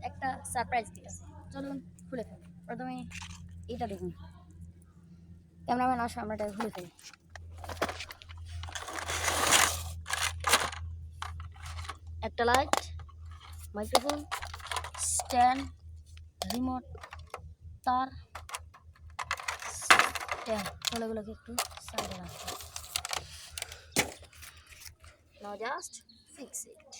একটা সারপ্রাইজ দিয়েছে। চলুন খুলে ফেলি। প্রথমে এটা দেখুন, ক্যামেরাম্যান আসো আমরা এটা খুলে ফেলি। একটা লাইট, মাইক্রোফোন, স্ট্যান্ড, রিমোট, তার, স্ট্যান্ড। এগুলোকে একটু সাইডে রাখবো। Now just fix it.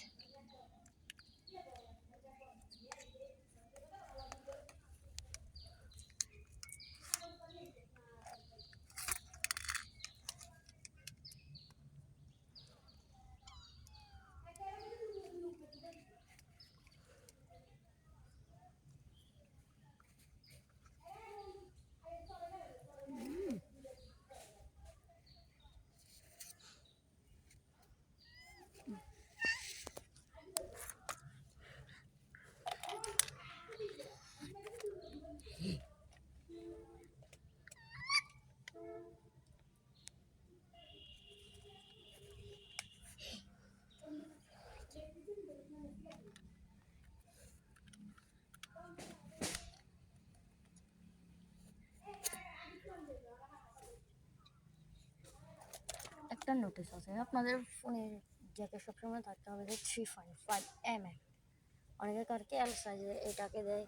একটা নোটিস আছে, আপনাদের ফোনে জ্যাকে সবসময় থাকতে হবে যে 3.5 mm। অনেকে কারকে এল সাইজে এটাকে দেয়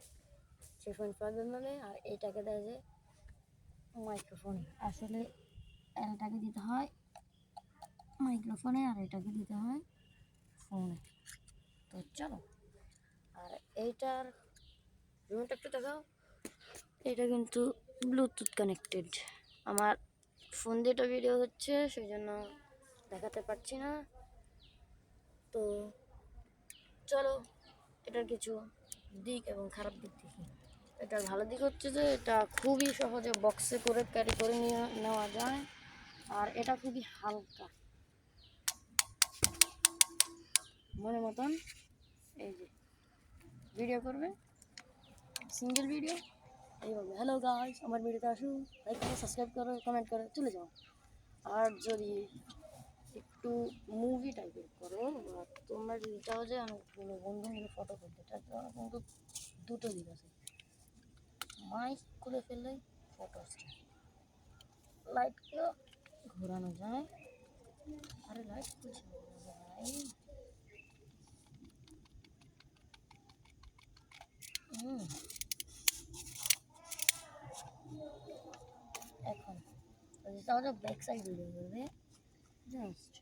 3.5 mm আর এইটাকে দেয় যে মাইক্রোফোনে। আসলে এলটাকে দিতে হয় মাইক্রোফোনে আর এটাকে দিতে হয় ফোনে। তো চলো, আর এইটার রিমোট একটু দেখাও। এটা কিন্তু ব্লুটুথ কানেক্টেড। আমার ফোন দিয়ে এটা ভিডিও হচ্ছে, সেই জন্য দেখাতে পারছি না। তো চলো এটার কিছু দিক এবং খারাপ দিক দেখি। এটার ভালো দিক হচ্ছে যে এটা খুবই সহজে বক্সে করে ক্যারি করে নেওয়া যায়, আর এটা খুবই হালকা মনের মতন। এই যে ভিডিও করবে, সিঙ্গেল ভিডিও এইভাবে। হ্যালো গাইস, আমার ভিডিওতে আসুন, লাইক করো, সাবস্ক্রাইব করো, কমেন্ট করো, চলে যাও। আর যদি একটু মুভি টাইপের করো বা তোমরা যদি চাও যে অনেকগুলো বন্ধু মিলে ফটো করতে, তার জন্য কিন্তু দুটো দিক আছে। মাইক খুলে ফেললে ফটো লাইটকেও ঘোরানো যায়। আরে লাইট খুলছে ভাই। এখন তাহলে ব্যাক সাইড ভিডিও করবে, জাস্ট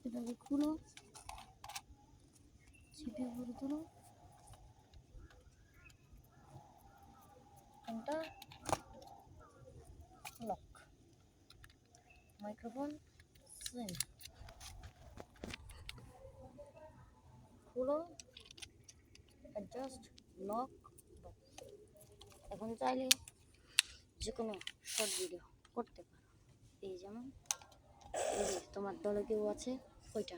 এটাকে খুলো, ছিটে করে তোলো, ফোনটা লক, মাইক্রোফোন সেম, খুলো, অ্যাডজাস্ট, লক। এখন চাইলে যে কোনো শর্ট ভিডিও করতে পারো। এই যেমন তোমার দলে কেউ আছে ওইটা